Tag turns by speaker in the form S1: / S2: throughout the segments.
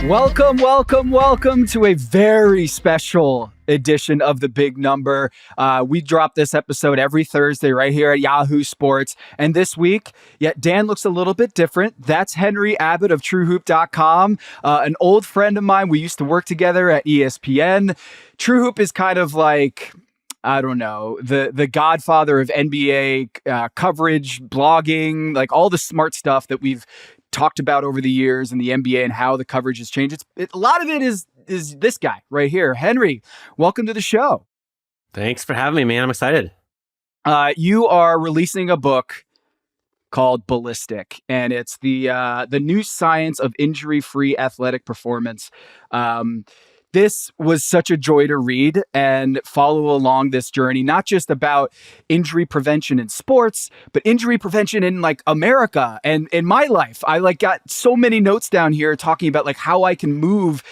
S1: Welcome, welcome, welcome to a very special edition of The Big Number. We drop this episode every Thursday right here at Yahoo Sports. And this week, Dan looks a little bit different. That's Henry Abbott of TrueHoop.com, an old friend of mine. We used to work together at ESPN. TrueHoop is kind of like, I don't know, the godfather of NBA coverage, blogging, like all the smart stuff that we've talked about over the years in the NBA and how the coverage has changed. A lot of it is this guy right here. Henry, welcome to the show.
S2: Thanks for having me, man. I'm excited.
S1: You are releasing a book called Ballistic, and it's the new science of injury-free athletic performance. This was such a joy to read and follow along this journey, not just about injury prevention in sports, but injury prevention in like America and in my life. I got so many notes down here talking about like how I can move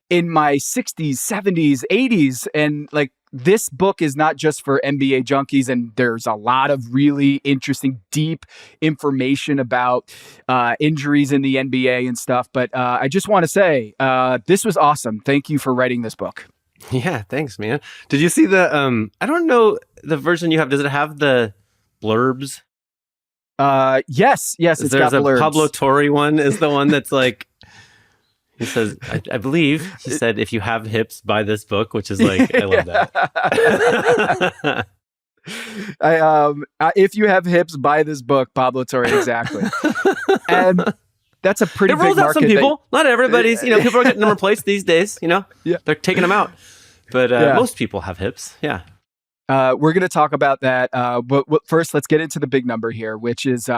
S1: in my 60s, 70s, 80s. And like this book is not just for NBA junkies, and there's a lot of really interesting, deep information about injuries in the NBA and stuff. But I just want to say, this was awesome. Thank you for writing this book.
S2: Yeah, thanks, man. Did you see the, I don't know the version you have. Does it have the blurbs?
S1: Yes, it's got blurbs.
S2: There's a Pablo Torre one is the one that's like, he says, I believe he said, if you have hips, buy this book, which is like, I love that.
S1: If you have hips, buy this book, Pablo Torre, exactly. And that's a pretty big market. It rolls out
S2: some people. Not everybody's, people are getting them replaced these days, Yeah. They're taking them out. But most people have hips, yeah.
S1: We're going to talk about that. But first, let's get into the big number here, which is...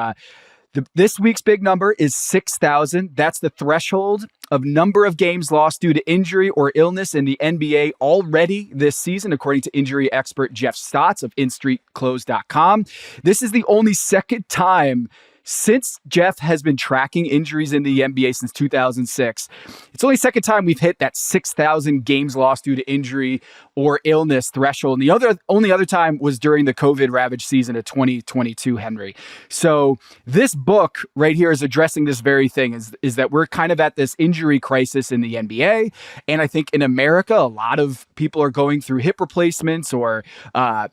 S1: this week's big number is 6,000. That's the threshold of number of games lost due to injury or illness in the NBA already this season, according to injury expert Jeff Stotts of InStreetClothes.com. This is the only second time since Jeff has been tracking injuries in the NBA since 2006. It's only second time we've hit that 6,000 games lost due to injury or illness threshold. And the only other time was during the COVID-ravaged season of 2022, Henry. So this book right here is addressing this very thing, is that we're kind of at this injury crisis in the NBA. And I think in America, a lot of people are going through hip replacements or,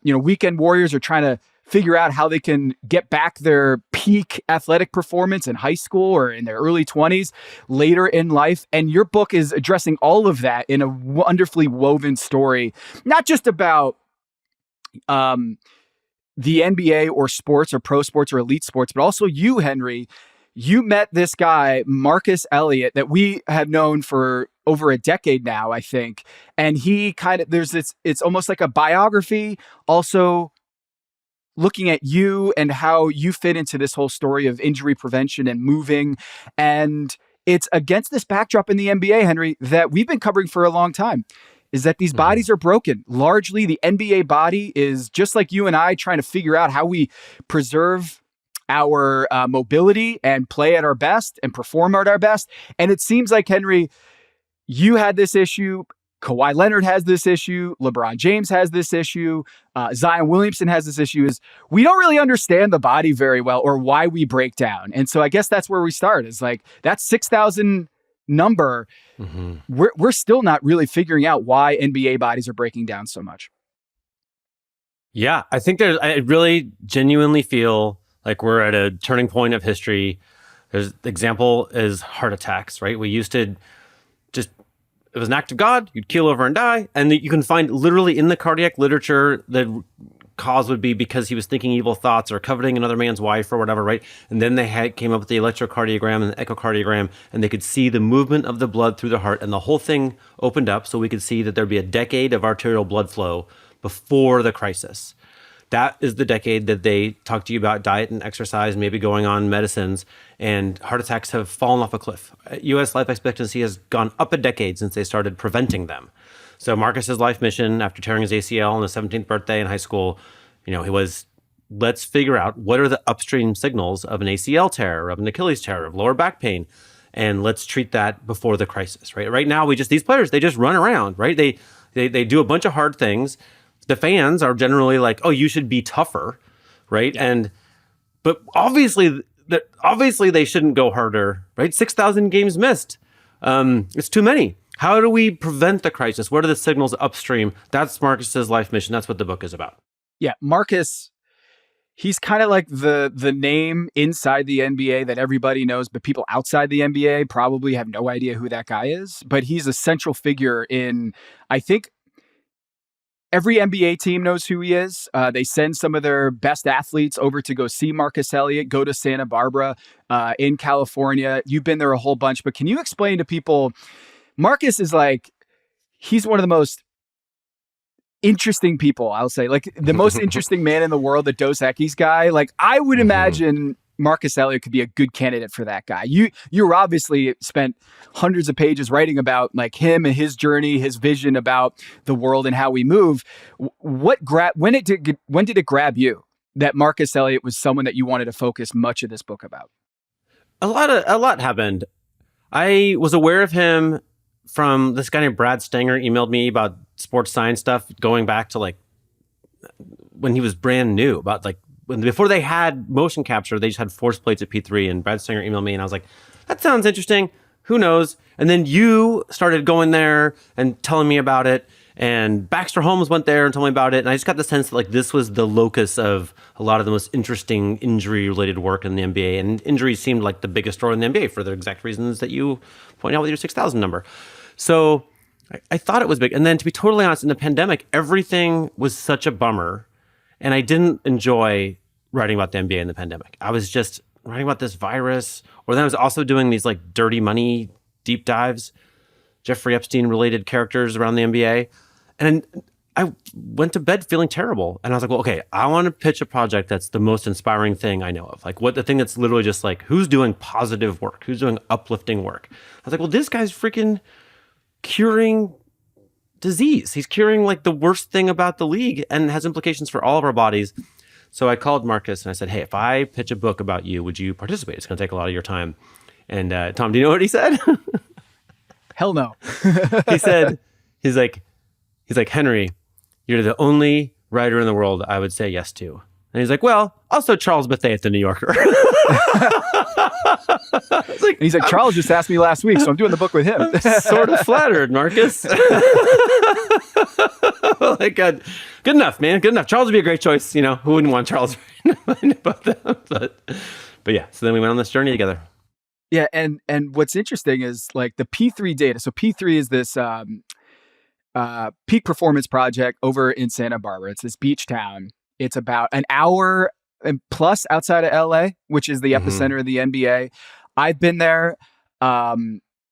S1: weekend warriors are trying to figure out how they can get back their peak athletic performance in high school or in their early 20s later in life. And your book is addressing all of that in a wonderfully woven story, not just about the NBA or sports or pro sports or elite sports, but also you, Henry. You met this guy, Marcus Elliott, that we have known for over a decade now, I think. And he it's almost like a biography, also looking at you and how you fit into this whole story of injury prevention and moving. And it's against this backdrop in the NBA, Henry, that we've been covering for a long time, is that these bodies are broken. Largely, the NBA body is just like you and I trying to figure out how we preserve our mobility and play at our best and perform at our best. And it seems like, Henry, you had this issue. Kawhi Leonard has this issue. LeBron James has this issue. Zion Williamson has this issue. Is we don't really understand the body very well or why we break down. And so I guess that's where we start, is like that 6,000 number. Mm-hmm. We're still not really figuring out why NBA bodies are breaking down so much.
S2: Yeah, I think I really genuinely feel like we're at a turning point of history. The example is heart attacks, right? We used to it was an act of God, you'd keel over and die. And you can find literally in the cardiac literature, the cause would be because he was thinking evil thoughts or coveting another man's wife or whatever, right? And then they came up with the electrocardiogram and the echocardiogram, and they could see the movement of the blood through the heart, and the whole thing opened up so we could see that there'd be a decade of arterial blood flow before the crisis. That is the decade that they talk to you about diet and exercise, maybe going on medicines, and heart attacks have fallen off a cliff. U.S. life expectancy has gone up a decade since they started preventing them. So Marcus's life mission after tearing his ACL on his 17th birthday in high school, he was, let's figure out what are the upstream signals of an ACL tear, of an Achilles tear, of lower back pain, and let's treat that before the crisis, right? Right now, these players, they just run around, right? They do a bunch of hard things. The fans are generally like, oh, you should be tougher, right? But obviously they shouldn't go harder, right? 6,000 games missed. It's too many. How do we prevent the crisis? What are the signals upstream? That's Marcus's life mission. That's what the book is about.
S1: Yeah, Marcus, he's kind of like the name inside the NBA that everybody knows, but people outside the NBA probably have no idea who that guy is. But he's a central figure in, I think, every NBA team knows who he is. They send some of their best athletes over to go see Marcus Elliott, go to Santa Barbara in California. You've been there a whole bunch, but can you explain to people, Marcus is like, he's one of the most interesting people, I'll say, like the most interesting man in the world, the Dos Equis guy. Like I would imagine Marcus Elliott could be a good candidate for that guy. You're obviously spent hundreds of pages writing about like him and his journey, his vision about the world and how we move. When did it grab you that Marcus Elliott was someone that you wanted to focus much of this book about?
S2: A lot happened. I was aware of him from this guy named Brad Stenger emailed me about sports science stuff going back to like when he was brand new, about like before they had motion capture, they just had force plates at P3, and Brad Stenger emailed me and I was like, that sounds interesting. Who knows? And then you started going there and telling me about it, and Baxter Holmes went there and told me about it. And I just got the sense that like this was the locus of a lot of the most interesting injury related work in the NBA. And injuries seemed like the biggest story in the NBA for the exact reasons that you point out with your 6,000 number. So I thought it was big. And then to be totally honest, in the pandemic, everything was such a bummer. And I didn't enjoy writing about the NBA in the pandemic. I was just writing about this virus, or then I was also doing these like dirty money deep dives, Jeffrey Epstein related characters around the NBA. And I went to bed feeling terrible. And I was like, well, okay, I want to pitch a project that's the most inspiring thing I know of. Like the thing that's literally just like, who's doing positive work? Who's doing uplifting work? I was like, well, this guy's freaking curing disease. He's curing like the worst thing about the league and has implications for all of our bodies. So I called Marcus and I said, hey, if I pitch a book about you, would you participate? It's going to take a lot of your time. And Tom, do you know what he said?
S1: Hell no.
S2: He said, he's like, Henry, you're the only writer in the world I would say yes to. And he's like, well, also Charles Bethea at the New Yorker.
S1: And he's like, Charles just asked me last week, so I'm doing the book with him.
S2: I'm sort of flattered, Marcus. Like, good enough, man. Good enough. Charles would be a great choice. You know, who wouldn't want Charles writing about them? But yeah, so then we went on this journey together.
S1: Yeah, and what's interesting is like the P3 data. So P3 is this peak performance project over in Santa Barbara. It's this beach town. It's about an hour and plus outside of LA, which is the epicenter of the NBA. I've been there.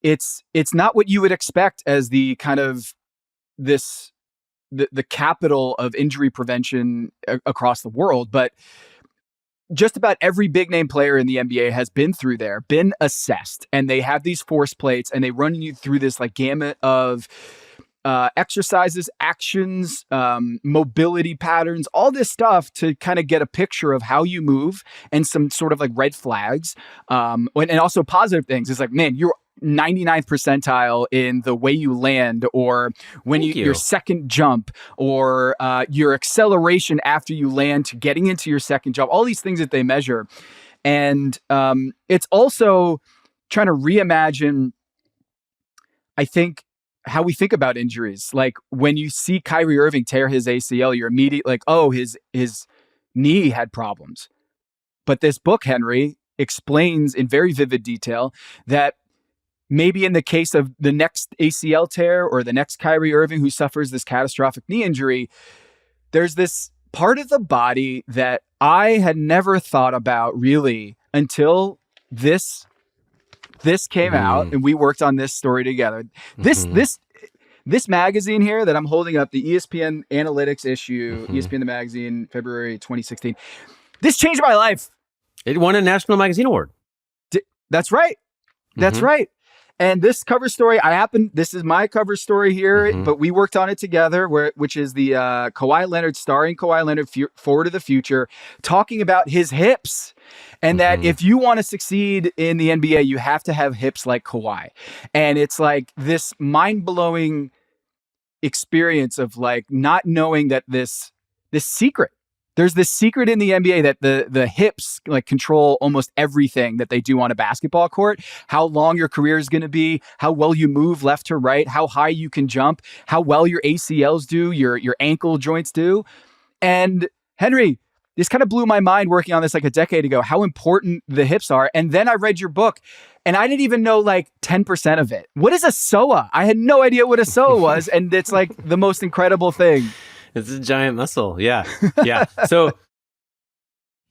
S1: It's not what you would expect as the kind of the capital of injury prevention across the world, but just about every big name player in the NBA has been through there, been assessed, and they have these force plates and they run you through this like gamut of exercises, actions, mobility patterns, all this stuff to kind of get a picture of how you move and some sort of like red flags. And also positive things. It's like, man, you're 99th percentile in the way you land, or when your second jump, or your acceleration after you land to getting into your second jump, all these things that they measure. And it's also trying to reimagine, I think, how we think about injuries. Like when you see Kyrie Irving tear his ACL, you're immediately like, oh, his knee had problems. But this book, Henry, explains in very vivid detail that maybe in the case of the next ACL tear or the next Kyrie Irving who suffers this catastrophic knee injury, there's this part of the body that I had never thought about really until this came out and we worked on this story together. This magazine here that I'm holding up, the ESPN Analytics issue, ESPN the magazine, February 2016. This changed my life.
S2: It won a National Magazine Award.
S1: That's right. That's right. And this cover story, this is my cover story here, but we worked on it together, which is the Kawhi Leonard, starring Kawhi Leonard, Forward to the Future, talking about his hips. And that if you want to succeed in the NBA, you have to have hips like Kawhi. And it's like this mind-blowing experience of like not knowing that this secret There's this secret in the NBA that the hips like control almost everything that they do on a basketball court. How long your career is going to be, how well you move left to right, how high you can jump, how well your ACLs do, your ankle joints do. And Henry, this kind of blew my mind working on this like a decade ago, how important the hips are. And then I read your book and I didn't even know like 10% of it. What is a psoas? I had no idea what a psoas was. And it's like the most incredible thing.
S2: It's a giant muscle. Yeah. Yeah. So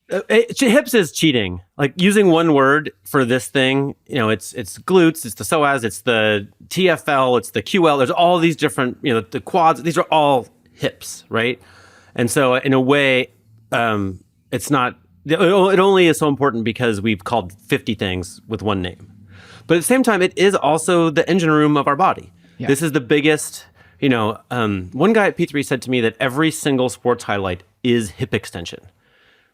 S2: hips is cheating. Like using one word for this thing, it's glutes, it's the psoas, it's the TFL, it's the QL. There's all these different, the quads. These are all hips, right? And so in a way, it's not, it only is so important because we've called 50 things with one name. But at the same time, it is also the engine room of our body. Yeah. This is the biggest, one guy at P3 said to me that every single sports highlight is hip extension,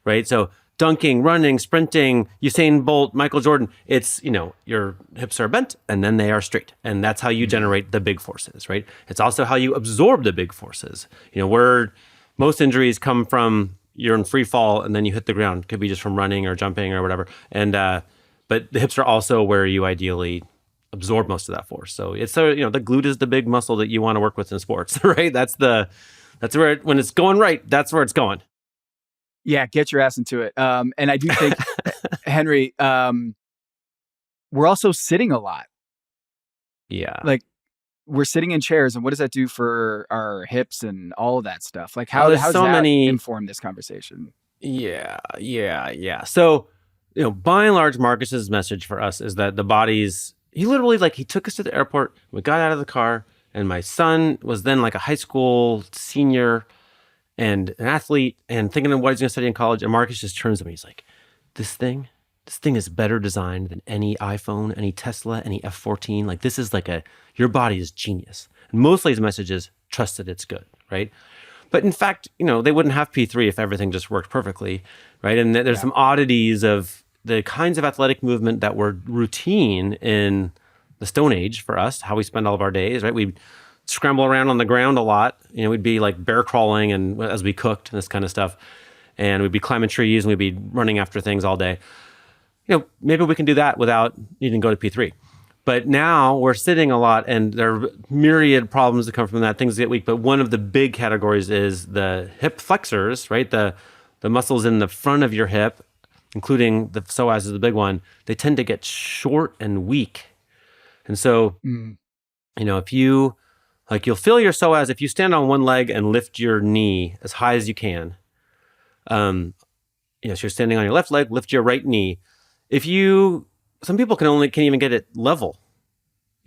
S2: right? So dunking, running, sprinting, Usain Bolt, Michael Jordan, it's, your hips are bent and then they are straight. And that's how you generate the big forces, right? It's also how you absorb the big forces. Where most injuries come from, you're in free fall and then you hit the ground. Could be just from running or jumping or whatever. And but the hips are also where you ideally absorb most of that force. So it's the glute is the big muscle that you want to work with in sports, right? That's where when it's going right, that's where it's going.
S1: Yeah, get your ass into it. And I do think, Henry, we're also sitting a lot.
S2: Yeah,
S1: like we're sitting in chairs, and what does that do for our hips and all of that stuff? Like how does that inform this conversation?
S2: Yeah. So, by and large, Marcus's message for us is that the body's, he literally he took us to the airport, we got out of the car, and my son was then like a high school senior and an athlete and thinking of what he's going to study in college. And Marcus just turns to me, he's like, this thing is better designed than any iPhone, any Tesla, any F14. Like this is your body is genius. And mostly his message is trust that it's good, right? But in fact, they wouldn't have P3 if everything just worked perfectly, right? And there's some oddities of the kinds of athletic movement that were routine in the Stone Age for us, how we spend all of our days, right? We'd scramble around on the ground a lot. We'd be like bear crawling and as we cooked and this kind of stuff. And we'd be climbing trees and we'd be running after things all day. Maybe we can do that without needing to go to P3. But now we're sitting a lot and there are myriad problems that come from that. Things get weak. But one of the big categories is the hip flexors, right? The muscles in the front of your hip, including the psoas is the big one. They tend to get short and weak. And so, if you, you'll feel your psoas if you stand on one leg and lift your knee as high as you can. So you're standing on your left leg, lift your right knee. Some people can't even get it level.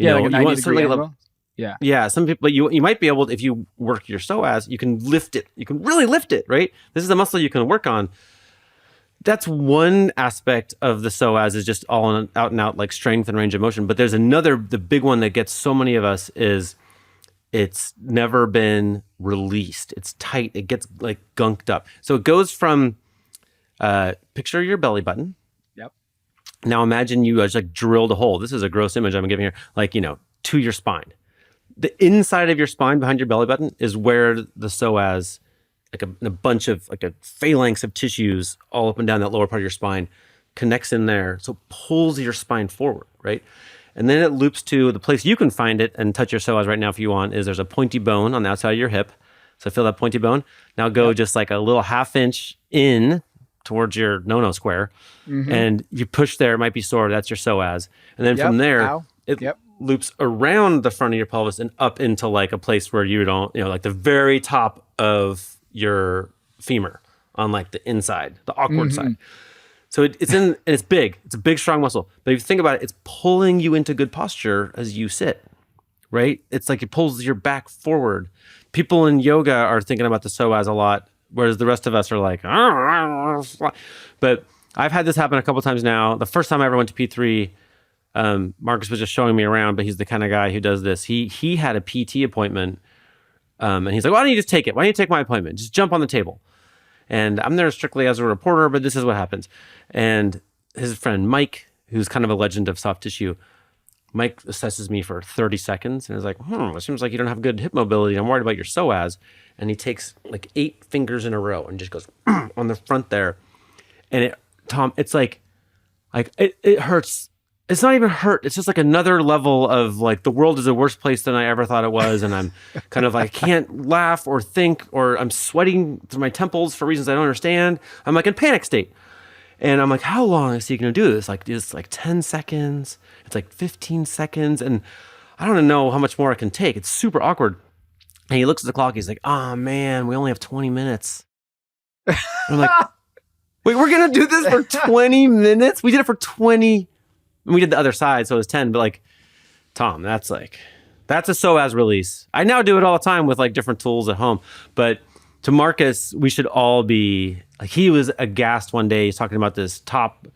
S1: Like a 90-degree angle.
S2: Yeah. Some people, you might be able to, if you work your psoas, you can lift it. You can really lift it, right? This is a muscle you can work on. That's one aspect of the psoas is just all out and out strength and range of motion. But there's another, the big one that gets so many of us is it's never been released. It's tight. It gets gunked up. So it goes from, picture your belly button. Now imagine you just drilled a hole. This is a gross image I'm giving here, to your spine. The inside of your spine behind your belly button is where the psoas, a bunch of a phalanx of tissues all up and down that lower part of your spine connects in there. So it pulls your spine forward, right? And then it loops to the place you can find it and touch your psoas right now if you want is there's a pointy bone on the outside of your hip. So feel that pointy bone. Now go just a little ½ inch in towards your no-no square, and you push there, it might be sore, that's your psoas. And then from there, it loops around the front of your pelvis and up into a place where you don't, the very top of your femur on the inside, the awkward side. So it's big. It's a big, strong muscle. But if you think about it, it's pulling you into good posture as you sit, right? It's it pulls your back forward. People in yoga are thinking about the psoas a lot, whereas the rest of us are but I've had this happen a couple times now. The first time I ever went to P3, Marcus was just showing me around, but he's the kind of guy who does this. He had a PT appointment, and he's like, why don't you just take it? Why don't you take my appointment? Just jump on the table. And I'm there strictly as a reporter, but this is what happens. And his friend Mike, who's kind of a legend of soft tissue, Mike assesses me for 30 seconds and is like, it seems like you don't have good hip mobility. I'm worried about your psoas. And he takes like 8 fingers in a row and just goes on the front there. And Tom, it's like it hurts. It's not even hurt. It's just like another level of like the world is a worse place than I ever thought it was. And I'm kind of like, I can't laugh or think, or I'm sweating through my temples for reasons I don't understand. I'm like in panic state. And I'm like, how long is he going to do this? Like, it's like 10 seconds. It's like 15 seconds. And I don't know how much more I can take. It's super awkward. And he looks at the clock. He's like, oh man, we only have 20 minutes. And I'm like, wait, we're going to do this for 20 minutes? We did it for 20. We did the other side, so it was 10. But like, Tom, that's a psoas release. I now do it all the time with like different tools at home. But to Marcus, we should all be like, he was aghast one day. He's talking about this top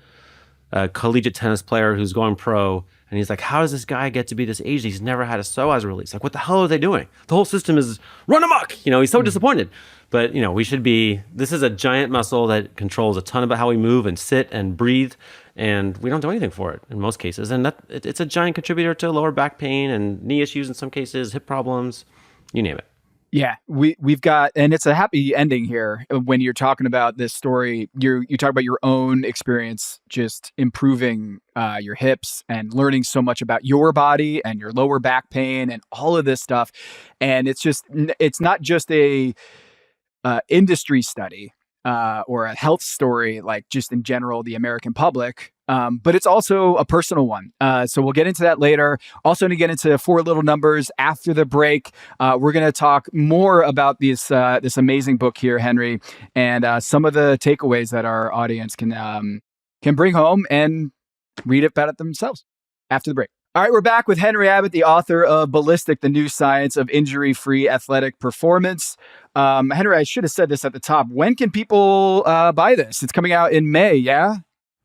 S2: collegiate tennis player who's going pro. And he's like, how does this guy get to be this age? He's never had a psoas release. Like, what the hell are they doing? The whole system is run amok. He's so disappointed. But, this is a giant muscle that controls a ton about how we move and sit and breathe. And we don't do anything for it in most cases. And it's a giant contributor to lower back pain and knee issues in some cases, hip problems, you name it.
S1: Yeah, we've got, and it's a happy ending here when you're talking about this story. You talk about your own experience, just improving your hips and learning so much about your body and your lower back pain and all of this stuff. And it's not just a industry study or a health story, like just in general, the American public. But it's also a personal one. So we'll get into that later. Also to get into 4 little numbers after the break. We're going to talk more about this amazing book here, Henry, and some of the takeaways that our audience can bring home and read about it themselves after the break. All right, we're back with Henry Abbott, the author of Ballistic, the New Science of Injury-Free Athletic Performance. Henry, I should have said this at the top. When can people buy this? It's coming out in May, yeah?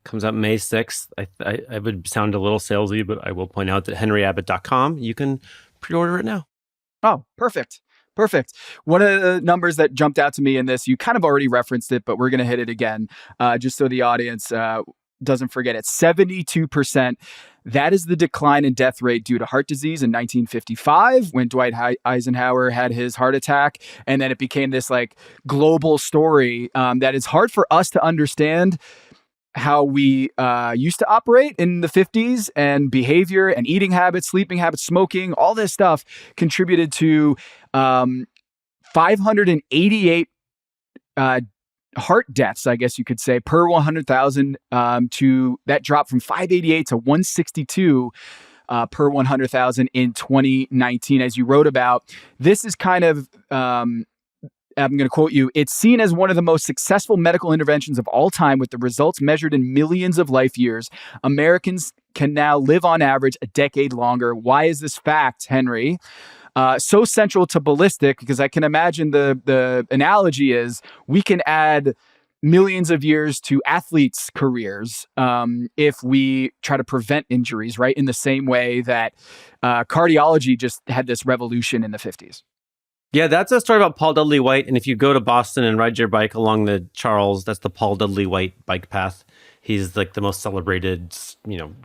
S2: Comes out May 6th. I would sound a little salesy, but I will point out that henryabbott.com, you can pre-order it now.
S1: Oh, perfect. One of the numbers that jumped out to me in this, you kind of already referenced it, but we're going to hit it again, just so the audience doesn't forget it. 72%. That is the decline in death rate due to heart disease in 1955 when Dwight Eisenhower had his heart attack. And then it became this like global story that is hard for us to understand how we used to operate in the 50s, and behavior and eating habits, sleeping habits, smoking, all this stuff contributed to 588 heart deaths, I guess you could say, per 100,000 to that drop from 588 to 162 per 100,000 in 2019, as you wrote about. This is kind of, I'm going to quote you, it's seen as one of the most successful medical interventions of all time, with the results measured in millions of life years. Americans can now live on average a decade longer. Why is this fact, Henry, so central to Ballistic? Because I can imagine the analogy is we can add millions of years to athletes' careers if we try to prevent injuries, right? In the same way that cardiology just had this revolution in the 50s.
S2: Yeah, that's a story about Paul Dudley White. And if you go to Boston and ride your bike along the Charles, that's the Paul Dudley White bike path. He's like the most celebrated,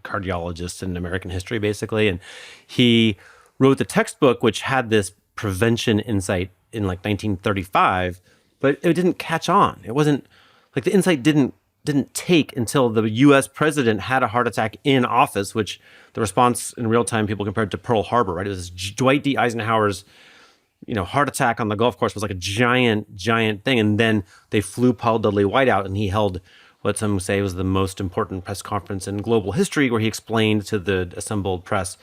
S2: cardiologist in American history, basically. And he wrote the textbook, which had this prevention insight in like 1935, but it didn't catch on. It wasn't like the insight didn't take until the U.S. president had a heart attack in office, which the response in real time, people compared to Pearl Harbor, right? It was Dwight D. Eisenhower's heart attack on the golf course was like a giant thing. And then they flew Paul Dudley White out, and he held what some say was the most important press conference in global history, where he explained to the assembled press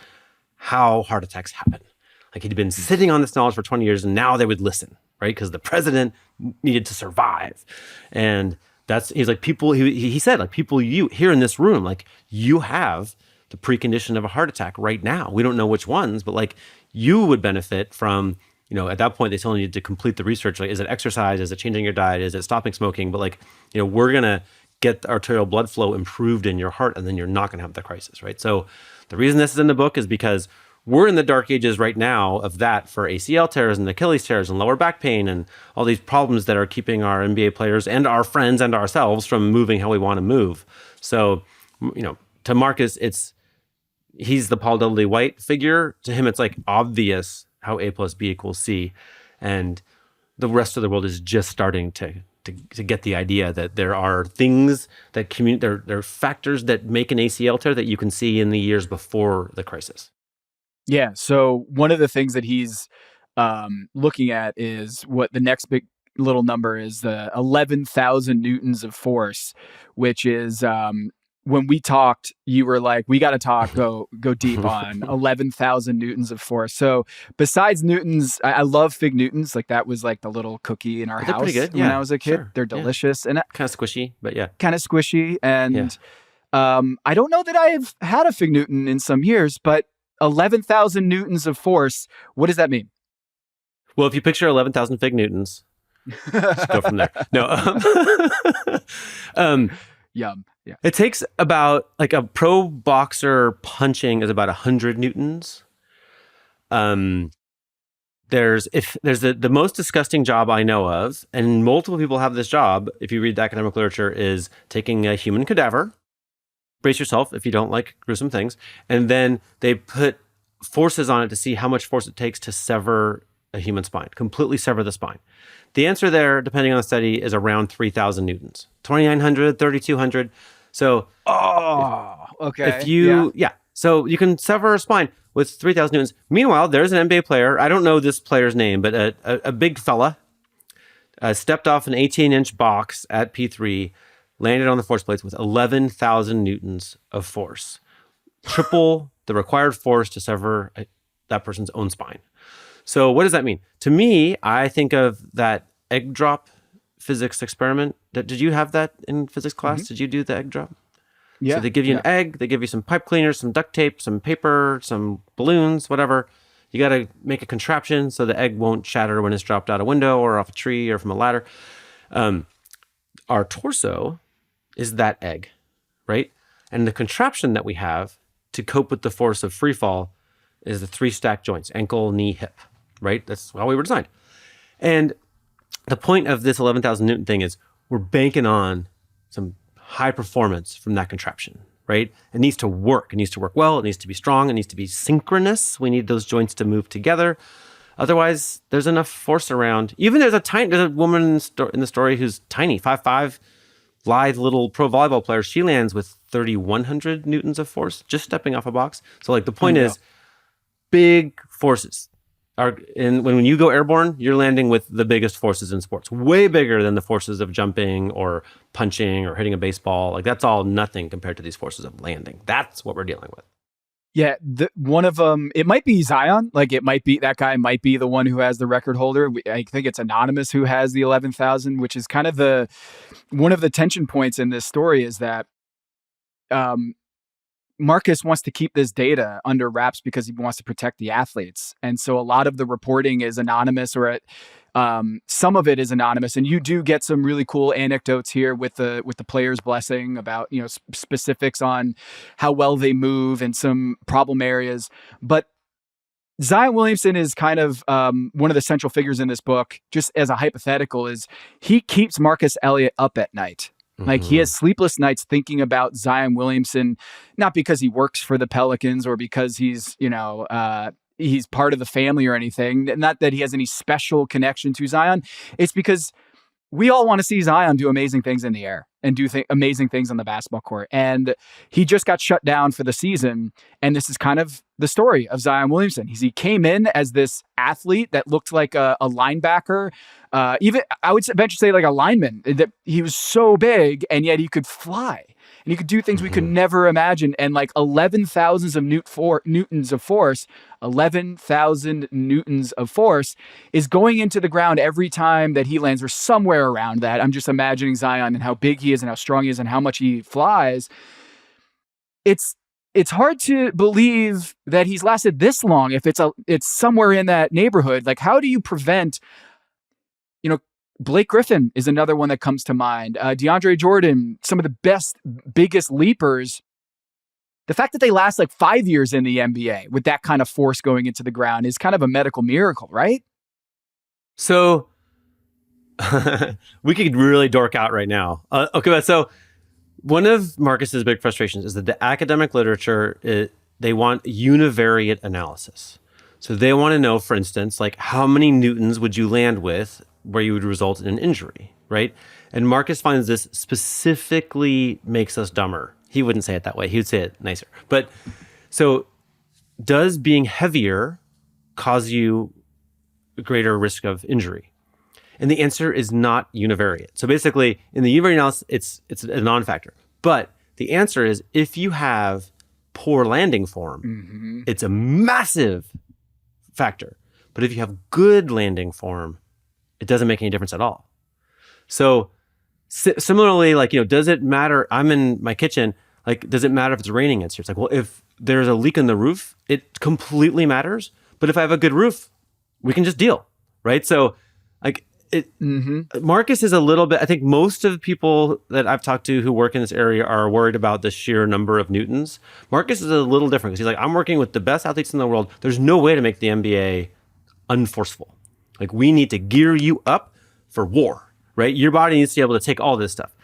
S2: how heart attacks happen. Like, he'd been sitting on this knowledge for 20 years, and now they would listen, right? Because the president needed to survive. And he's like, he said, like, people you here in this room, like, you have the precondition of a heart attack right now. We don't know which ones, but like, you would benefit from, at that point, they still needed to complete the research. Like, is it exercise? Is it changing your diet? Is it stopping smoking? But like, we're going to get the arterial blood flow improved in your heart, and then you're not going to have the crisis, right? So the reason this is in the book is because we're in the dark ages right now of that for ACL tears and Achilles tears and lower back pain and all these problems that are keeping our NBA players and our friends and ourselves from moving how we want to move. So, to Marcus, it's, he's the Paul Dudley White figure. To him, it's like obvious how A plus B equals C. And the rest of the world is just starting to get the idea that there are things that there are factors that make an ACL tear that you can see in the years before the crisis.
S1: Yeah. So one of the things that he's looking at is what the next big little number is, the 11,000 newtons of force, which is when we talked, you were like, we got to go deep on 11,000 newtons of force. So besides newtons, I love fig newtons. Like that was like the little cookie in our house
S2: pretty good.
S1: when I was a kid. Sure. They're delicious and
S2: kind of squishy, but yeah,
S1: kind of squishy. And I don't know that I've had a fig newton in some years, but 11,000 newtons of force. What does that mean?
S2: Well, if you picture 11,000 fig newtons, just go from there. No.
S1: Yum. Yeah.
S2: It takes about, like, a pro boxer punching is about 100 newtons. There's the most disgusting job I know of, and multiple people have this job, if you read the academic literature, is taking a human cadaver. Brace yourself if you don't like gruesome things. And then they put forces on it to see how much force it takes to sever a human spine, completely sever the spine. The answer there, depending on the study, is around 3,000 newtons, 2,900, 3,200. So,
S1: okay.
S2: So you can sever a spine with 3,000 newtons. Meanwhile, there's an NBA player. I don't know this player's name, but a big fella stepped off an 18-inch box at P3, landed on the force plates with 11,000 newtons of force, triple the required force to sever that person's own spine. So what does that mean? To me, I think of that egg drop physics experiment. Did you have that in physics class? Mm-hmm. Did you do the egg drop?
S1: Yeah.
S2: So they give you an egg, they give you some pipe cleaners, some duct tape, some paper, some balloons, whatever. You got to make a contraption so the egg won't shatter when it's dropped out a window or off a tree or from a ladder. Our torso is that egg, right? And the contraption that we have to cope with the force of free fall is the 3 stacked joints, ankle, knee, hip, right? That's how we were designed. And the point of this 11,000 Newton thing is we're banking on some high performance from that contraption, right? It needs to work. It needs to work well. It needs to be strong. It needs to be synchronous. We need those joints to move together. Otherwise, there's enough force around. Even there's a woman in the story who's tiny, 5'5", lithe little pro volleyball player. She lands with 3,100 newtons of force just stepping off a box. So like the point is, big forces. When you go airborne, you're landing with the biggest forces in sports, way bigger than the forces of jumping or punching or hitting a baseball. Like that's all nothing compared to these forces of landing. That's what we're dealing with.
S1: Yeah, one of them, it might be Zion. Like that guy might be the one who has the record holder. I think it's Anonymous who has the 11,000, which is kind of one of the tension points in this story is that Marcus wants to keep this data under wraps because he wants to protect the athletes. And so a lot of the reporting is anonymous or some of it is anonymous. And you do get some really cool anecdotes here with the player's blessing about, specifics on how well they move and some problem areas. But Zion Williamson is kind of one of the central figures in this book, just as a hypothetical, is he keeps Marcus Elliott up at night. Like he has sleepless nights thinking about Zion Williamson, not because he works for the Pelicans or because he's, he's part of the family or anything. Not that he has any special connection to Zion. It's because we all want to see Zion do amazing things in the air and do amazing things on the basketball court. And he just got shut down for the season. And this is kind of the story of Zion Williamson. He came in as this athlete that looked like a linebacker. Even I would venture to say like a lineman, that he was so big and yet he could fly and he could do things we could never imagine. And like 11,000 newtons of force, 11,000 newtons of force is going into the ground every time that he lands or somewhere around that. I'm just imagining Zion and how big he is and how strong he is and how much he flies. It's hard to believe that he's lasted this long if it's somewhere in that neighborhood. Like how do you prevent, Blake Griffin is another one that comes to mind. DeAndre Jordan, some of the biggest leapers. The fact that they last like 5 years in the NBA with that kind of force going into the ground is kind of a medical miracle, right?
S2: So we could really dork out right now. Okay, so one of Marcus's big frustrations is that the academic literature they want univariate analysis. So they want to know, for instance, like how many newtons would you land with where you would result in an injury, right? And Marcus finds this specifically makes us dumber. He wouldn't say it that way. He would say it nicer. But so does being heavier cause you a greater risk of injury? And the answer is not univariate. So basically, in the univariate analysis, it's a non-factor. But the answer is if you have poor landing form, it's a massive factor. But if you have good landing form, it doesn't make any difference at all. So similarly, like, does it matter? I'm in my kitchen. Like, does it matter if it's raining? It's like, well, if there's a leak in the roof, it completely matters. But if I have a good roof, we can just deal, right? So, like, Marcus is a little bit. I think most of the people that I've talked to who work in this area are worried about the sheer number of newtons. Marcus is a little different because he's like, I'm working with the best athletes in the world. There's no way to make the NBA unforceful. Like, we need to gear you up for war, right? Your body needs to be able to take all this stuff.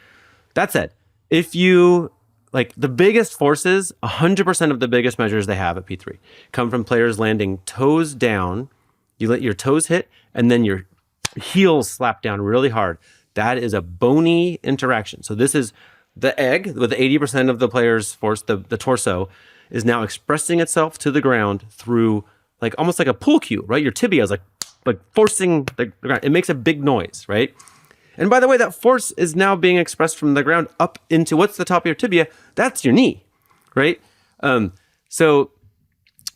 S2: That said, if you like the biggest forces, 100% of the biggest measures they have at P3 come from players landing toes down. You let your toes hit, and then your heels slap down really hard. That is a bony interaction. So this is the egg with 80% of the player's force, the torso, is now expressing itself to the ground through like almost like a pool cue, right? Your tibia is like forcing the ground. It makes a big noise, right? And by the way, that force is now being expressed from the ground up into what's the top of your tibia? That's your knee, right? So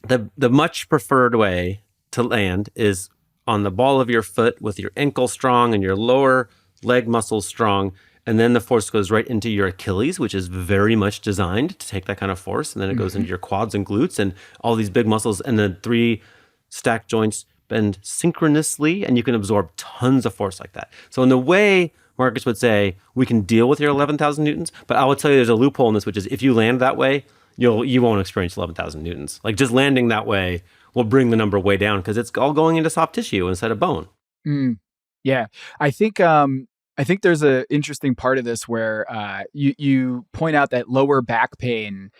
S2: the much preferred way to land is on the ball of your foot with your ankle strong and your lower leg muscles strong. And then the force goes right into your Achilles, which is very much designed to take that kind of force. And then it goes into your quads and glutes and all these big muscles. And the 3 stacked joints bend synchronously, and you can absorb tons of force like that. So in the way Marcus would say, we can deal with your 11,000 newtons, but I will tell you there's a loophole in this, which is if you land that way, you won't experience 11,000 newtons. Like just landing that way will bring the number way down because it's all going into soft tissue instead of bone.
S1: Yeah, I think there's an interesting part of this where you point out that lower back pain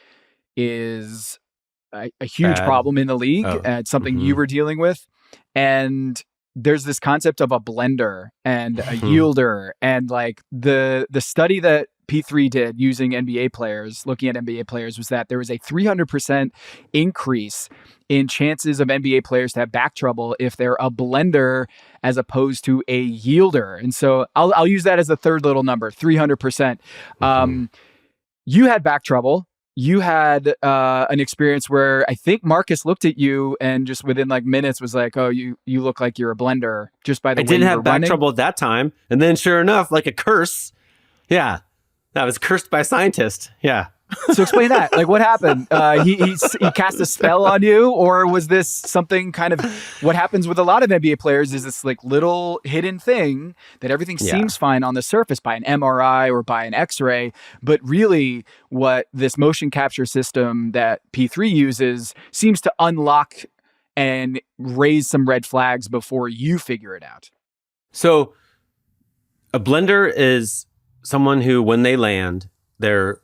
S1: is a huge problem in the league. It's something you were dealing with. And there's this concept of a blender and a yielder. And like the study that P3 did using NBA players, looking at NBA players, was that there was a 300% increase in chances of NBA players to have back trouble if they're a blender as opposed to a yielder. And so I'll use that as the third little number, 300%. You had back trouble. You had an experience where I think Marcus looked at you and just within like minutes was like, "Oh, you look like you're a blender." Just by the way,
S2: I didn't have back trouble at that time, and then sure enough, like a curse, I was cursed by a scientist. Yeah.
S1: So explain that. Like, what happened? He cast a spell on you, or was this something kind of what happens with a lot of NBA players? Is this like little hidden thing that everything seems fine on the surface by an MRI or by an X-ray, but really what this motion capture system that P3 uses seems to unlock and raise some red flags before you figure it out.
S2: So a blender is someone who, when they land, their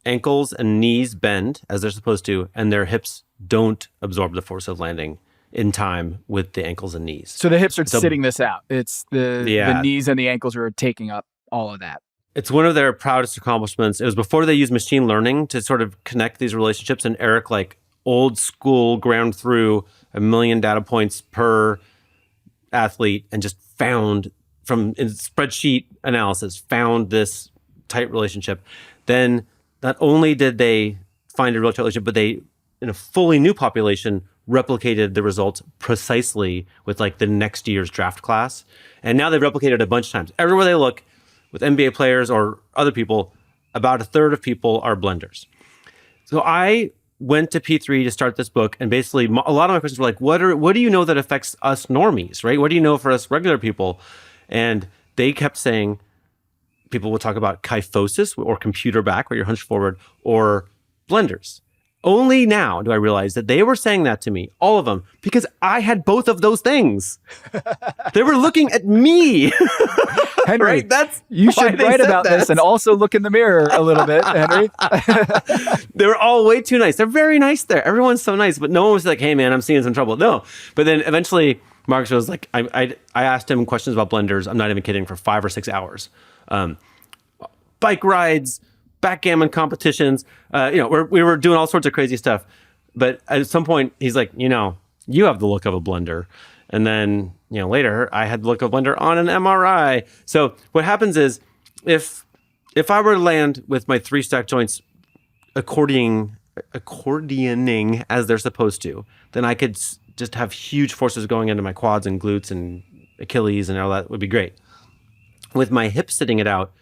S2: ankles and knees bend as they're supposed to, and their hips don't absorb the force of landing in time with the ankles and knees.
S1: So the hips are sitting this out. It's the knees and the ankles are taking up all of that.
S2: It's one of their proudest accomplishments. It was before they used machine learning to sort of connect these relationships, and Eric, like old school, ground through 1 million data points per athlete and just found from in spreadsheet analysis, found this tight relationship. Then not only did they find a real tight relationship, but they, in a fully new population, replicated the results precisely with like the next year's draft class. And now they've replicated a bunch of times. Everywhere they look with NBA players or other people, about a third of people are blenders. So I went to P3 to start this book, and basically a lot of my questions were like, what do you know that affects us normies, right? What do you know for us regular people? And they kept saying, people will talk about kyphosis or computer back, where you're hunched forward, or blenders. Only now do I realize that they were saying that to me, all of them, because I had both of those things. They were looking at me.
S1: Henry,
S2: right? That's
S1: you should write about this and also look in the mirror a little bit, Henry.
S2: They were all way too nice. They're very nice there. Everyone's so nice, but no one was like, hey, man, I'm seeing some trouble. No. But then eventually Marcus was like, I asked him questions about blenders. I'm not even kidding, for 5 or 6 hours. Bike rides, backgammon competitions. We were doing all sorts of crazy stuff. But at some point, he's like, you have the look of a blender. And then, later, I had the look of a blender on an MRI. So what happens is, if I were to land with my 3 stack joints accordioning as they're supposed to, then I could just have huge forces going into my quads and glutes and Achilles and all that would be great. With my hips sitting it out,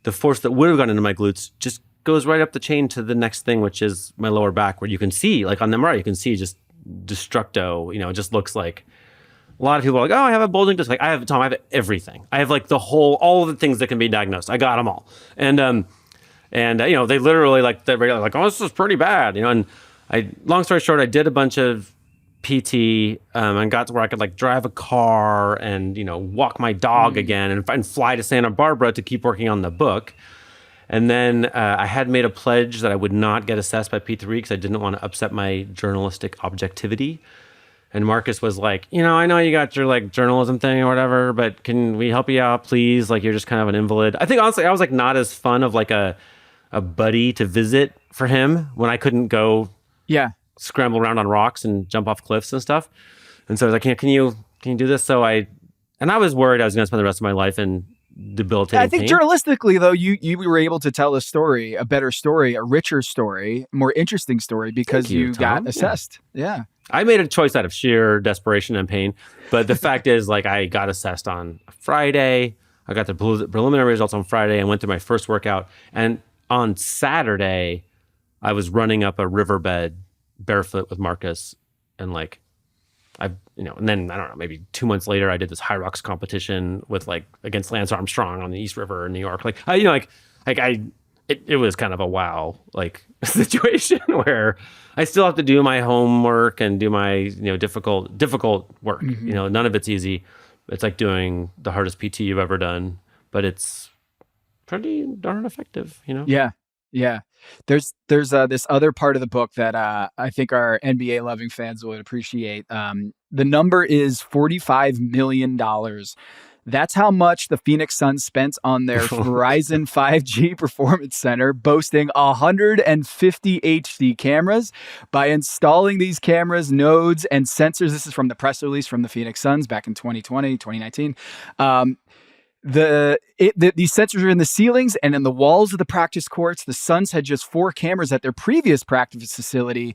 S2: the force that would have gone into my glutes just goes right up the chain to the next thing, which is my lower back, where you can see, like on the MRI, you can see just destructo. It just looks like a lot of people are like, oh, I have a bulging disc. Like I have everything. I have like all of the things that can be diagnosed. I got them all. And they literally they're like, oh, this is pretty bad. And long story short, I did a bunch of PT and got to where I could drive a car and walk my dog again and fly to Santa Barbara to keep working on the book. And then I had made a pledge that I would not get assessed by P3 because I didn't want to upset my journalistic objectivity. And Marcus was like, I know you got your journalism thing or whatever, but can we help you out, please? You're just kind of an invalid. I think honestly, I was not as fun of a buddy to visit for him when I couldn't go scramble around on rocks and jump off cliffs and stuff. And so I was like, can you do this? So I was worried I was going to spend the rest of my life in debilitating
S1: I think
S2: pain.
S1: Journalistically, though, you were able to tell a better story, a richer story, more interesting story because you got assessed. Yeah.
S2: I made a choice out of sheer desperation and pain. But the fact is, I got assessed on Friday. I got the preliminary results on Friday and went through my first workout. And on Saturday, I was running up a riverbed barefoot with Marcus. And and then I don't know, maybe 2 months later, I did this high rocks competition with against Lance Armstrong on the East River in New York. It was kind of a wow situation where I still have to do my homework and do my difficult work.
S1: Mm-hmm.
S2: None of it's easy. It's like doing the hardest PT you've ever done, but it's pretty darn effective.
S1: Yeah. There's this other part of the book that I think our NBA loving fans would appreciate. The number is $45 million. That's how much the Phoenix Suns spent on their Verizon 5G Performance Center, boasting 150 HD cameras. By installing these cameras, nodes, and sensors, this is from the press release from the Phoenix Suns back in 2020, 2019. These sensors are in the ceilings and in the walls of the practice courts. The Suns had just 4 cameras at their previous practice facility.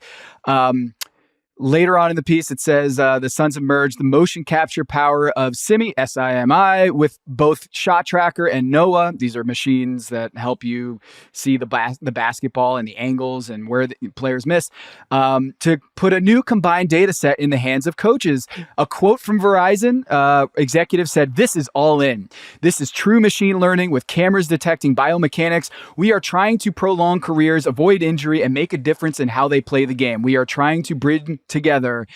S1: Later on in the piece, it says the Suns have merged the motion capture power of SIMI with both Shot Tracker and NOAA. These are machines that help you see the basketball and the angles and where the players miss, to put a new combined data set in the hands of coaches. A quote from Verizon executive said, "This is all in. This is true machine learning with cameras detecting biomechanics. We are trying to prolong careers, avoid injury, and make a difference in how they play the game. We are trying to bridge together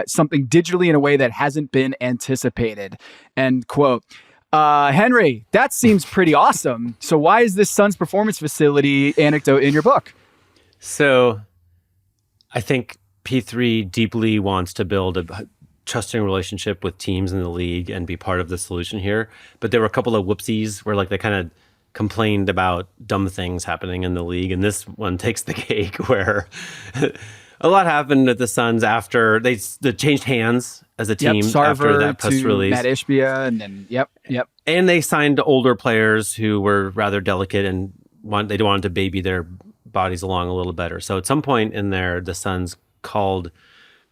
S1: something digitally in a way that hasn't been anticipated." End quote. Henry, that seems pretty awesome. So why is this Suns Performance Facility anecdote in your book?
S2: So I think P3 deeply wants to build a trusting relationship with teams in the league and be part of the solution here. But there were a couple of whoopsies where they kind of complained about dumb things happening in the league. And this one takes the cake where a lot happened with the Suns after they changed hands as a team after that press release.
S1: Matt Ishbia, and then yep.
S2: And they signed older players who were rather delicate and they wanted to baby their bodies along a little better. So at some point in there, the Suns called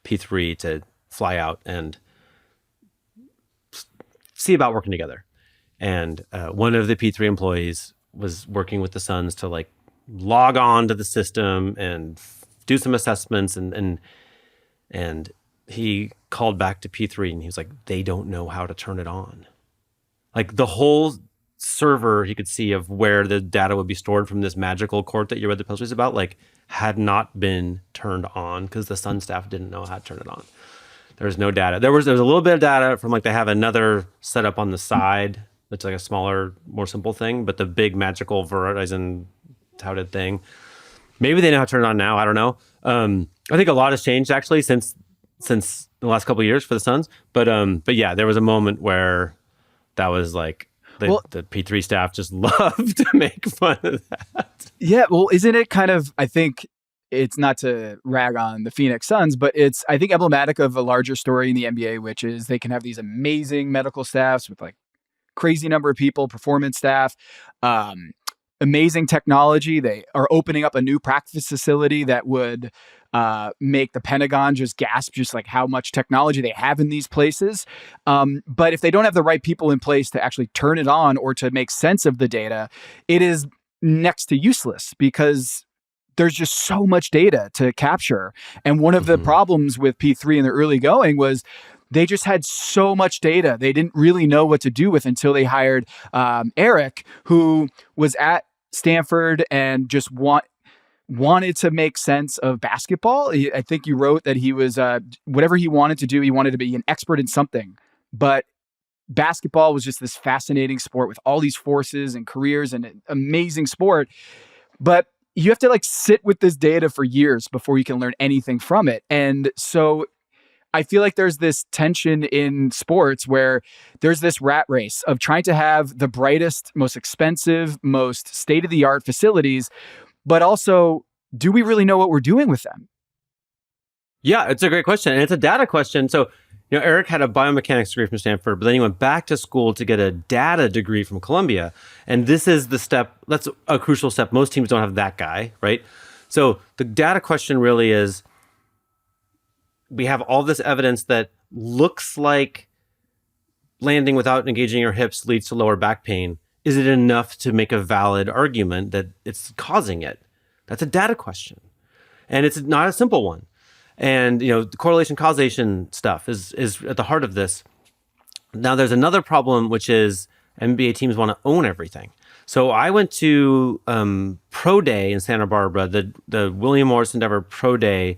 S2: P3 to fly out and see about working together. And one of the P3 employees was working with the Suns to log on to the system and do some assessments, and he called back to P3 and he was like, they don't know how to turn it on. The whole server he could see of where the data would be stored from this magical court that you read the post release about, like, had not been turned on because the Sun staff didn't know how to turn it on. There was no data. There was a little bit of data from, like, they have another setup on the side that's like a smaller, more simple thing, but the big magical Verizon touted thing, maybe they know how to turn it on now. I don't know. I think a lot has changed actually since the last couple of years for the Suns. But yeah, there was a moment where that was like the P3 staff just loved to make fun of that.
S1: Yeah, well, isn't it kind of, I think it's not to rag on the Phoenix Suns, but it's, I think, emblematic of a larger story in the NBA, which is they can have these amazing medical staffs with like crazy number of people, performance staff, amazing technology. They are opening up a new practice facility that would make the Pentagon just gasp, just like how much technology they have in these places. But if they don't have the right people in place to actually turn it on or to make sense of the data, it is next to useless because there's just so much data to capture. And one of the problems with P3 in the early going was they just had so much data they didn't really know what to do with until they hired Eric, who was at Stanford and just wanted to make sense of basketball. I think you wrote that he was, whatever he wanted to do, he wanted to be an expert in something. But basketball was just this fascinating sport with all these forces and careers and an amazing sport. But you have to like sit with this data for years before you can learn anything from it. And so I feel like there's this tension in sports where there's this rat race of trying to have the brightest, most expensive, most state-of-the-art facilities, but also, do we really know what we're doing with them?
S2: Yeah, it's a great question. And it's a data question. So, Eric had a biomechanics degree from Stanford, but then he went back to school to get a data degree from Columbia. And this is the step, that's a crucial step. Most teams don't have that guy, right? So the data question really is, we have all this evidence that looks like landing without engaging your hips leads to lower back pain. Is it enough to make a valid argument that it's causing it? That's a data question. And it's not a simple one. And, the correlation causation stuff is at the heart of this. Now, there's another problem, which is NBA teams want to own everything. So I went to Pro Day in Santa Barbara. The William Morris Endeavor Pro Day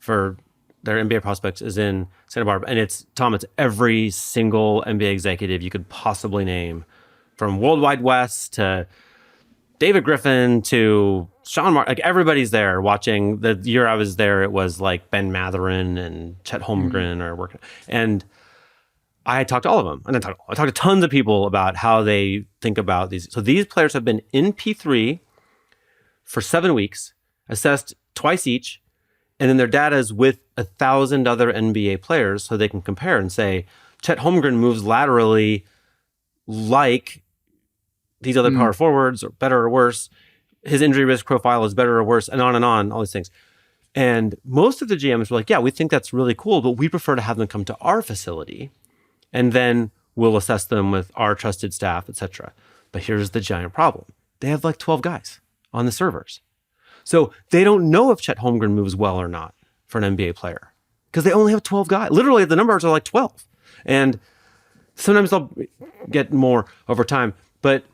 S2: for their NBA prospects is in Santa Barbara. And it's every single NBA executive you could possibly name, from World Wide West to David Griffin to Sean Martin. Like, everybody's there watching. The year I was there, it was like Ben Matherin and Chet Holmgren are working. And I talked to all of them. And I talked to tons of people about how they think about these. So these players have been in P3 for 7 weeks, assessed twice each, and then their data is with 1,000 other NBA players so they can compare and say, Chet Holmgren moves laterally like these other power forwards, or better or worse. His injury risk profile is better or worse, and on, all these things. And most of the GMs were like, yeah, we think that's really cool, but we prefer to have them come to our facility, and then we'll assess them with our trusted staff, etc. But here's the giant problem. They have like 12 guys on the servers. So they don't know if Chet Holmgren moves well or not for an NBA player because they only have 12 guys. Literally, the numbers are like 12. And sometimes they'll get more over time. But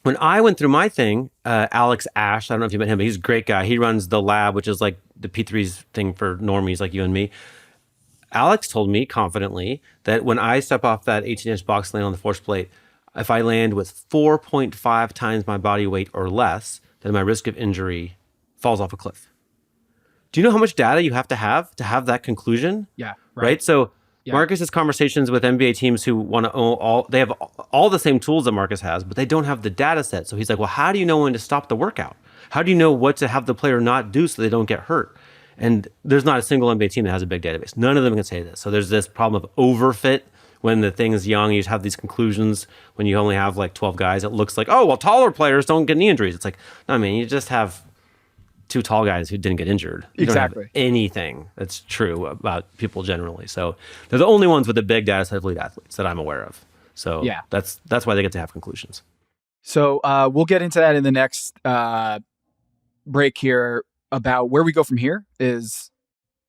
S2: when I went through my thing, Alex Ash, I don't know if you met him, but he's a great guy. He runs the lab, which is like the P3's thing for normies like you and me. Alex told me confidently that when I step off that 18-inch box land on the force plate, if I land with 4.5 times my body weight or less, then my risk of injury falls off a cliff. Do you know how much data you have to have that conclusion?
S1: Yeah.
S2: Right? So Marcus has conversations with NBA teams who want to own they have all the same tools that Marcus has, but they don't have the data set. So he's like, well, how do you know when to stop the workout? How do you know what to have the player not do so they don't get hurt? And there's not a single NBA team that has a big database. None of them can say this. So there's this problem of overfit when the thing is young. You just have these conclusions when you only have like 12 guys. It looks like, oh, well, taller players don't get knee injuries. It's like, no, I mean, you just have 2 tall guys who didn't get injured. You
S1: Exactly.
S2: don't have anything that's true about people generally. So they're the only ones with a big data set of elite athletes that I'm aware of. So
S1: Yeah.
S2: that's why they get to have conclusions.
S1: So we'll get into that in the next break here about where we go from here is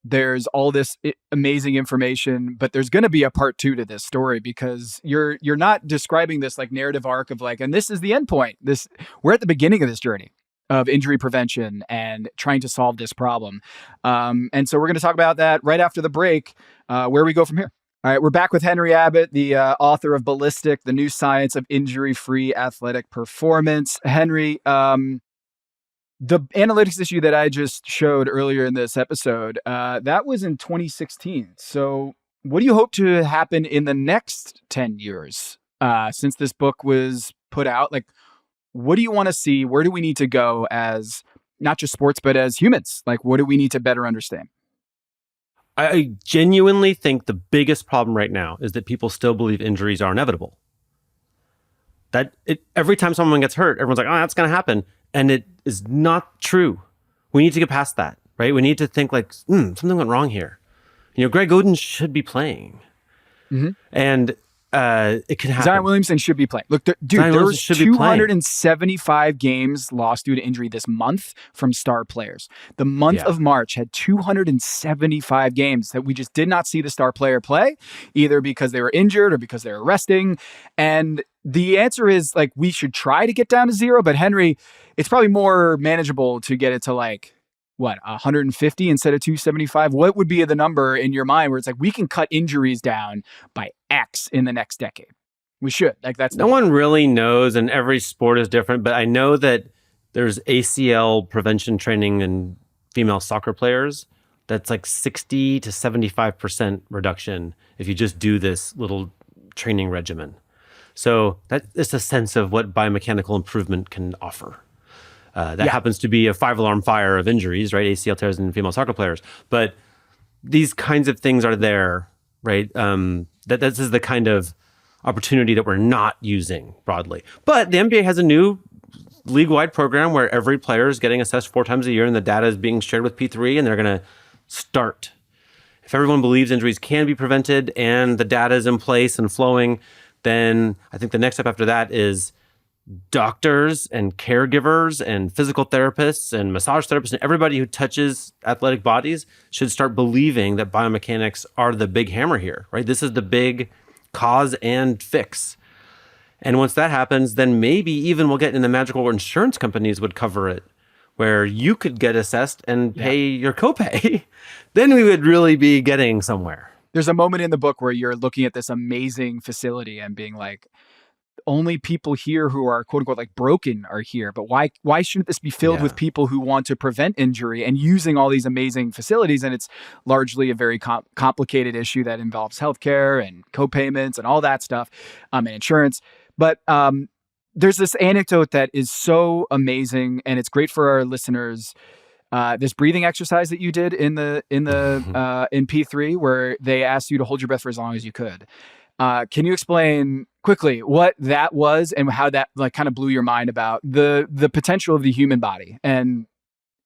S1: there's all this amazing information, but there's going to be a part 2 to this story, because you're not describing this like narrative arc of like, and this is the end point. We're at the beginning of this journey of injury prevention and trying to solve this problem. And so we're going to talk about that right after the break, where we go from here. All right, we're back with Henry Abbott, the author of Ballistic, the new science of injury-free athletic performance. Henry, the analytics issue that I just showed earlier in this episode, that was in 2016. So what do you hope to happen in the next 10 years since this book was put out? Like, what do you want to see? Where do we need to go as not just sports, but as humans? Like, what do we need to better understand?
S2: I genuinely think the biggest problem right now is that people still believe injuries are inevitable. Every time someone gets hurt, everyone's like, oh, that's going to happen. And it is not true. We need to get past that, right? We need to think like, something went wrong here. Greg Oden should be playing. Mm-hmm. And it can happen.
S1: Zion Williamson should be playing. Look, there was 275 games lost due to injury this month from star players. The month of March had 275 games that we just did not see the star player play, either because they were injured or because they were resting. And the answer is like, we should try to get down to 0, but Henry, it's probably more manageable to get it to like, 150 instead of 275? What would be the number in your mind where it's like, we can cut injuries down by X in the next decade? We should. Like, that's
S2: no one really knows, and every sport is different, but I know that there's ACL prevention training in female soccer players. That's like 60 to 75% reduction if you just do this little training regimen. So that is a sense of what biomechanical improvement can offer. That happens to be a 5-alarm fire of injuries, right? ACL tears in female soccer players. But these kinds of things are there, right? This is the kind of opportunity that we're not using broadly. But the NBA has a new league-wide program where every player is getting assessed 4 times a year, and the data is being shared with P3, and they're going to start. If everyone believes injuries can be prevented and the data is in place and flowing, then I think the next step after that is doctors and caregivers and physical therapists and massage therapists and everybody who touches athletic bodies should start believing that biomechanics are the big hammer here, right? This is the big cause and fix. And once that happens, then maybe even we'll get in the magical where insurance companies would cover it, where you could get assessed and pay your copay. Then we would really be getting somewhere.
S1: There's a moment in the book where you're looking at this amazing facility and being like, only people here who are quote unquote like broken are here, but why shouldn't this be filled with people who want to prevent injury and using all these amazing facilities? And it's largely a very complicated issue that involves healthcare and co-payments and all that stuff, and insurance. But there's this anecdote that is so amazing, and it's great for our listeners. This breathing exercise that you did in P3, where they asked you to hold your breath for as long as you could. Can you explain quickly what that was and how that like kind of blew your mind about the potential of the human body and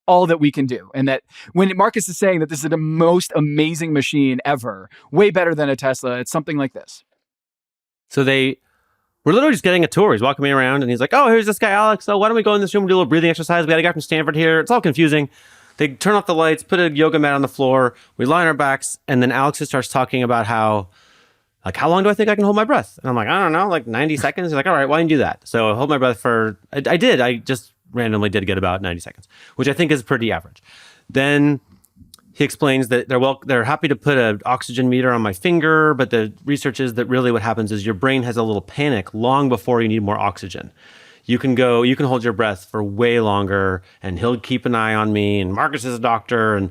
S1: all that we can do? And that when Marcus is saying that this is the most amazing machine ever, way better than a Tesla, it's something like this.
S2: So we're literally just getting a tour. He's walking me around and he's like, oh, here's this guy, Alex. So why don't we go in this room and do a little breathing exercise? We got a guy from Stanford here. It's all confusing. They turn off the lights, put a yoga mat on the floor. We lie on our backs. And then Alex just starts talking about how long do I think I can hold my breath? And I'm like, I don't know, like 90 seconds. He's like, all right, why don't you do that? So I hold my breath for, I did. I just randomly did get about 90 seconds, which I think is pretty average. Then he explains that they're happy to put an oxygen meter on my finger, but the research is that really what happens is your brain has a little panic long before you need more oxygen. You can hold your breath for way longer, and he'll keep an eye on me, and Marcus is a doctor, and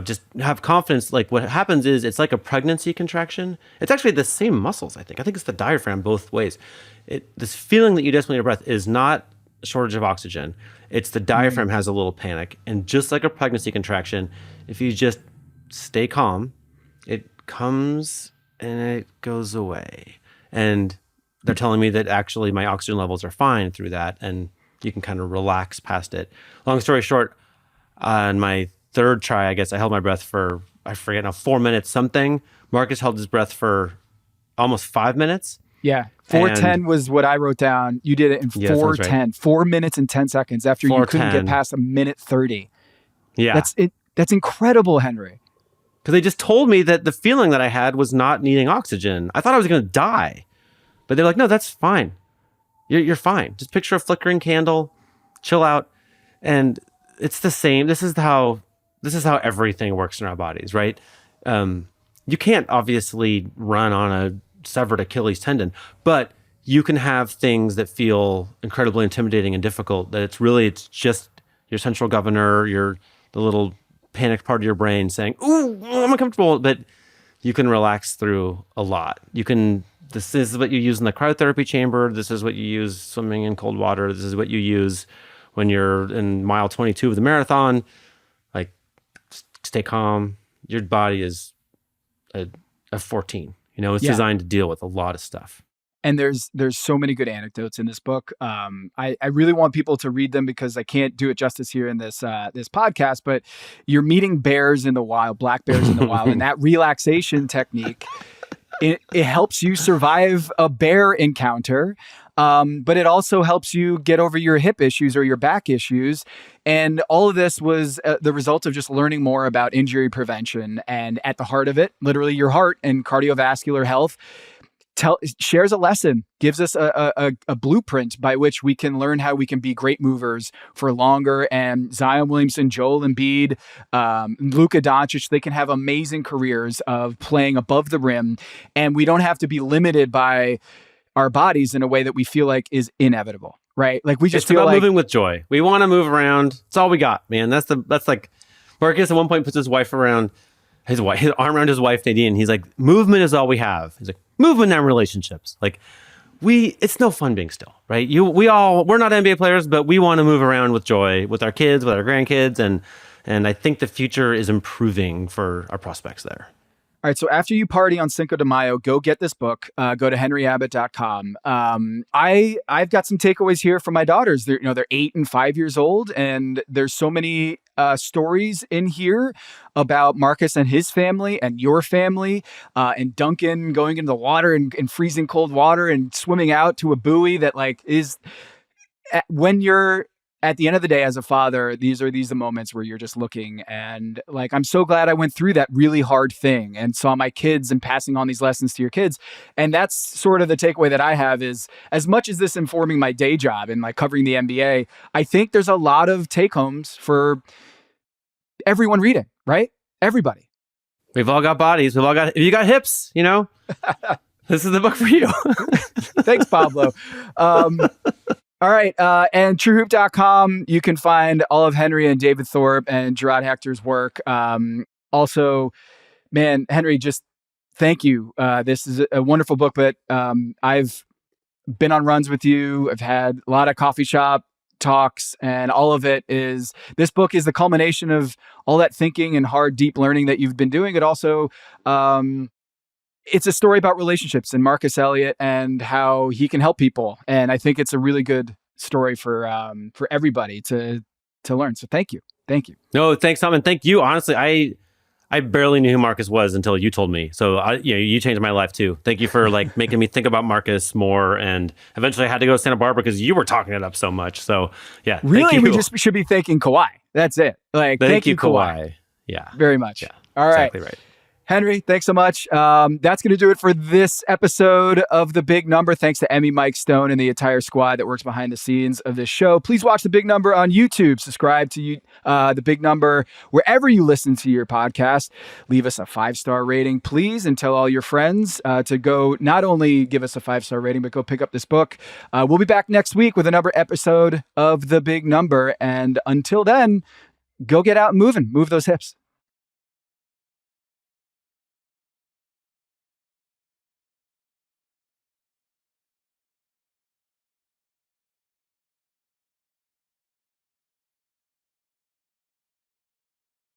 S2: just have confidence. Like what happens is it's like a pregnancy contraction. It's actually the same muscles, I think. I think it's the diaphragm both ways. This feeling that you just hold your breath is not a shortage of oxygen. It's the diaphragm has a little panic. And just like a pregnancy contraction, if you just stay calm, it comes and it goes away. And they're telling me that actually my oxygen levels are fine through that, and you can kind of relax past it. Long story short, on my third try, I guess I held my breath for, I forget now, 4 minutes something. Marcus held his breath for almost 5 minutes.
S1: Yeah. 4:10 was what I wrote down. You did it in 4:10, right. 4 minutes and 10 seconds after you couldn't get past a minute 30.
S2: Yeah.
S1: That's incredible, Henry.
S2: Because they just told me that the feeling that I had was not needing oxygen. I thought I was going to die. But they're like, no, that's fine. You're fine. Just picture a flickering candle, chill out. And it's the same. This is how everything works in our bodies, right? You can't obviously run on a severed Achilles tendon, but you can have things that feel incredibly intimidating and difficult, that it's just your central governor, the little panicked part of your brain saying, ooh, I'm uncomfortable, but you can relax through a lot. This is what you use in the cryotherapy chamber. This is what you use swimming in cold water. This is what you use when you're in mile 22 of the marathon. Like, stay calm. Your body is a 14. It's designed to deal with a lot of stuff.
S1: And there's so many good anecdotes in this book. I really want people to read them because I can't do it justice here in this podcast. But you're meeting bears in the wild, black bears in the wild, and that relaxation technique, it helps you survive a bear encounter. But it also helps you get over your hip issues or your back issues. And all of this was the result of just learning more about injury prevention. And at the heart of it, literally your heart and cardiovascular health shares a lesson, gives us a blueprint by which we can learn how we can be great movers for longer. And Zion Williamson, Joel Embiid, Luka Doncic, they can have amazing careers of playing above the rim. And we don't have to be limited by our bodies in a way that we feel like is inevitable, right? Like we just feel like
S2: moving with joy. We want to move around. It's all we got, man. That's like Marcus at one point puts his arm around his wife, Nadine. He's like, movement is all we have. He's like, movement and relationships. Like it's no fun being still, right? We're not NBA players, but we want to move around with joy with our kids, with our grandkids. And I think the future is improving for our prospects there.
S1: All right, so after you party on Cinco de Mayo, go get this book. Go to henryabbott.com. I've got some takeaways here from my daughters. They're 8 and 5 years old, and there's so many stories in here about Marcus and his family and your family, and Duncan going into the water and freezing cold water and swimming out to a buoy that is when you're at the end of the day, as a father, these are the moments where you're just looking and I'm so glad I went through that really hard thing and saw my kids and passing on these lessons to your kids. And that's sort of the takeaway that I have is, as much as this informing my day job and covering the NBA, I think there's a lot of take homes for everyone reading, right? Everybody.
S2: We've all got bodies. If you got hips, this is the book for you.
S1: Thanks, Pablo. All right. And truehoop.com, you can find all of Henry and David Thorpe and Gerard Hector's work. Also, man, Henry, just thank you. This is a wonderful book, but I've been on runs with you. I've had a lot of coffee shop talks, and all of it is, this book is the culmination of all that thinking and hard, deep learning that you've been doing. It also, it's a story about relationships and Marcus Elliott and how he can help people. And I think it's a really good story for everybody to learn. So thank you. Thank you.
S2: No, thanks, Tom. And thank you. Honestly, I barely knew who Marcus was until you told me. So you changed my life too. Thank you for making me think about Marcus more. And eventually I had to go to Santa Barbara because you were talking it up so much. So yeah.
S1: Really? We just should be thanking Kawhi. That's it. Thank you, Kawhi.
S2: Yeah.
S1: Very much.
S2: Yeah.
S1: All right.
S2: Exactly right.
S1: Henry, thanks so much. That's going to do it for this episode of The Big Number. Thanks to Emmy, Mike Stone, and the entire squad that works behind the scenes of this show. Please watch The Big Number on YouTube. Subscribe to The Big Number wherever you listen to your podcast. Leave us a 5-star rating, please, and tell all your friends to go not only give us a 5-star rating, but go pick up this book. We'll be back next week with another episode of The Big Number. And until then, go get out and moving. Move those hips.